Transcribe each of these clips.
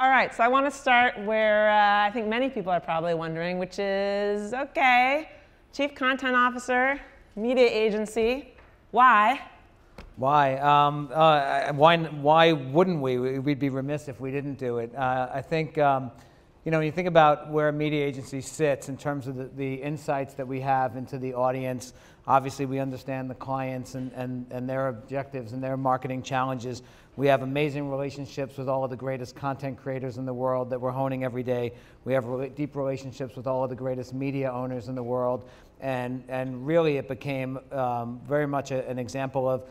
All right, so I want to start where I think many people are probably wondering, which is, okay, Chief Content Officer, media agency, why? Why wouldn't we? We'd be remiss if we didn't do it. I think, when you think about where a media agency sits in terms of the insights that we have into the audience, obviously we understand the clients and their objectives and their marketing challenges. We have amazing relationships with all of the greatest content creators in the world that we're honing every day. We have deep relationships with all of the greatest media owners in the world. And really it became very much an example of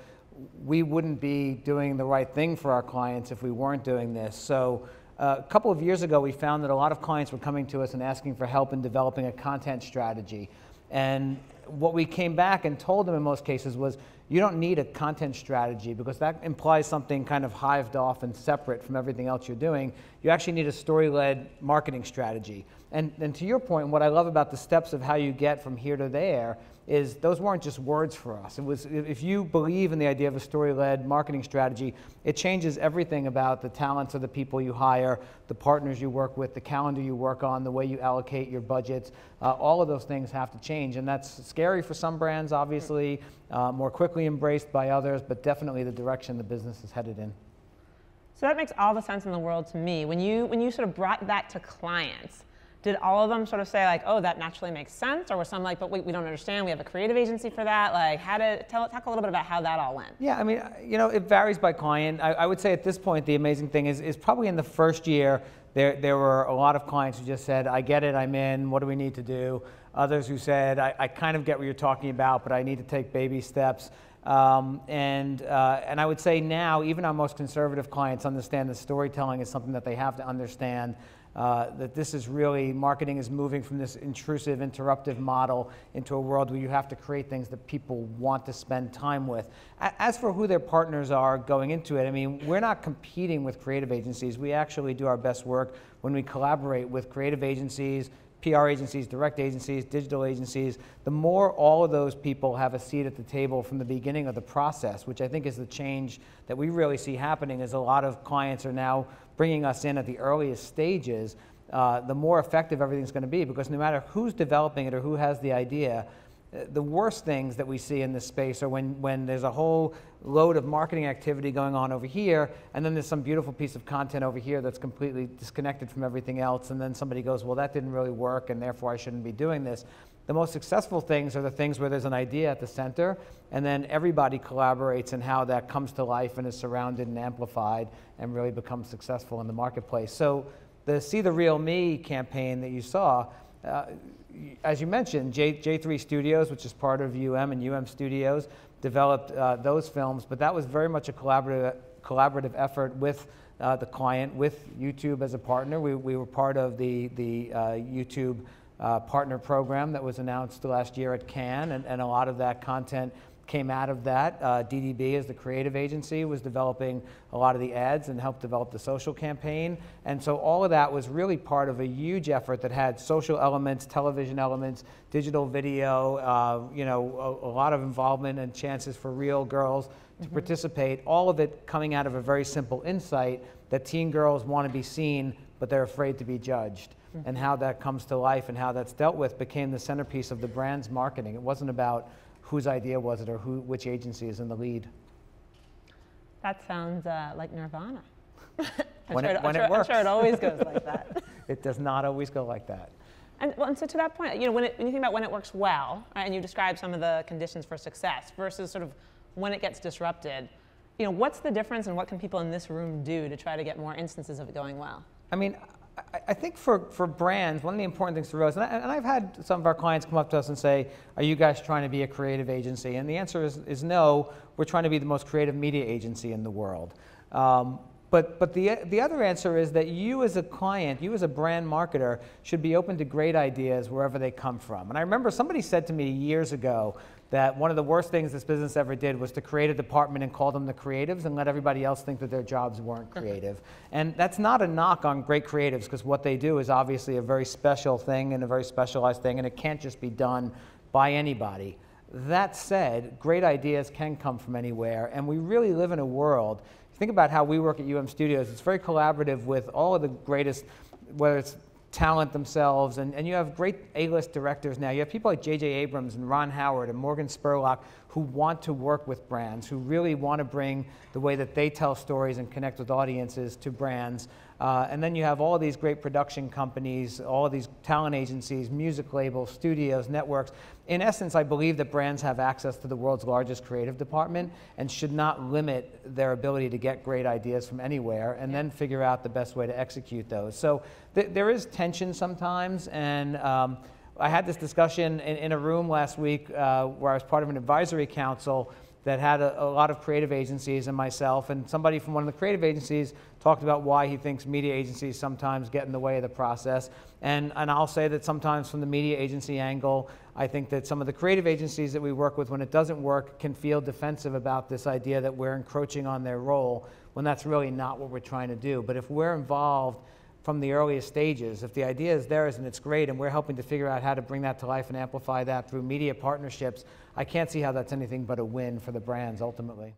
we wouldn't be doing the right thing for our clients if we weren't doing this. So a couple of years ago, we found that a lot of clients were coming to us and asking for help in developing a content strategy. And what we came back and told them in most cases was, you don't need a content strategy because that implies something kind of hived off and separate from everything else you're doing. You actually need a story-led marketing strategy. And to your point, what I love about the steps of how you get from here to there is those weren't just words for us. It was, if you believe in the idea of a story-led marketing strategy, it changes everything about the talents of the people you hire, the partners you work with, the calendar you work on, the way you allocate your budgets. All of those things have to change, and that's scary for some brands, obviously, more quickly embraced by others, but definitely the direction the business is headed in. So that makes all the sense in the world to me. When you sort of brought that to clients, did all of them sort of say like, oh, that naturally makes sense? Or were some like, but wait, we don't understand, we have a creative agency for that? Like, talk a little bit about how that all went. Yeah, I mean, it varies by client. I would say at this point, the amazing thing is probably in the first year, there were a lot of clients who just said, I get it, I'm in, what do we need to do? Others who said, I kind of get what you're talking about, but I need to take baby steps. And I would say now, even our most conservative clients understand that storytelling is something that they have to understand. That this is really, marketing is moving from this intrusive, interruptive model into a world where you have to create things that people want to spend time with. As for who their partners are going into it, I mean, we're not competing with creative agencies. We actually do our best work when we collaborate with creative agencies, PR agencies, direct agencies, digital agencies. The more all of those people have a seat at the table from the beginning of the process, which I think is the change that we really see happening, is a lot of clients are now bringing us in at the earliest stages, the more effective everything's going to be, because no matter who's developing it or who has the idea, the worst things that we see in this space are when there's a whole load of marketing activity going on over here, and then there's some beautiful piece of content over here that's completely disconnected from everything else, and then somebody goes, well, that didn't really work, and therefore I shouldn't be doing this. The most successful things are the things where there's an idea at the center, and then everybody collaborates in how that comes to life and is surrounded and amplified and really becomes successful in the marketplace. So the See the Real Me campaign that you saw, as you mentioned, J3 Studios, which is part of and Studios, developed those films, but that was very much a collaborative effort with the client, with YouTube as a partner. We were part of the YouTube partner program that was announced last year at Cannes, and a lot of that content came out of that. DDB, as the creative agency, was developing a lot of the ads and helped develop the social campaign. And so all of that was really part of a huge effort that had social elements, television elements, digital video, a lot of involvement and chances for real girls to participate, all of it coming out of a very simple insight that teen girls want to be seen, but they're afraid to be judged. And how that comes to life and how that's dealt with became the centerpiece of the brand's marketing. It wasn't about whose idea was it or which agency is in the lead. That sounds like Nirvana. When it works. I'm sure it always goes like that. It does not always go like that. And so to that point, when you think about when it works well, right, and you describe some of the conditions for success versus sort of when it gets disrupted, what's the difference and what can people in this room do to try to get more instances of it going well? I mean, I think for brands, one of the important things to realize, and I've had some of our clients come up to us and say, are you guys trying to be a creative agency? And the answer is no, we're trying to be the most creative media agency in the world. But the other answer is that you as a client, you as a brand marketer, should be open to great ideas wherever they come from. And I remember somebody said to me years ago that one of the worst things this business ever did was to create a department and call them the creatives and let everybody else think that their jobs weren't creative. And that's not a knock on great creatives, because what they do is obviously a very special thing and a very specialized thing, and it can't just be done by anybody. That said, great ideas can come from anywhere, and we really live in a world. think about how we work at Studios, it's very collaborative with all of the greatest, whether it's talent themselves, and you have great A-list directors now. You have people like J.J. Abrams and Ron Howard and Morgan Spurlock who want to work with brands, who really want to bring the way that they tell stories and connect with audiences to brands. And then you have all of these great production companies, all of these talent agencies, music labels, studios, networks. In essence, I believe that brands have access to the world's largest creative department and should not limit their ability to get great ideas from anywhere and then figure out the best way to execute those. So there is tension sometimes, and I had this discussion in a room last week where I was part of an advisory council that had a lot of creative agencies and myself, and somebody from one of the creative agencies talked about why he thinks media agencies sometimes get in the way of the process. And I'll say that sometimes from the media agency angle, I think that some of the creative agencies that we work with, when it doesn't work, can feel defensive about this idea that we're encroaching on their role, when that's really not what we're trying to do. But if we're involved from the earliest stages, if the idea is theirs and it's great and we're helping to figure out how to bring that to life and amplify that through media partnerships, I can't see how that's anything but a win for the brands ultimately.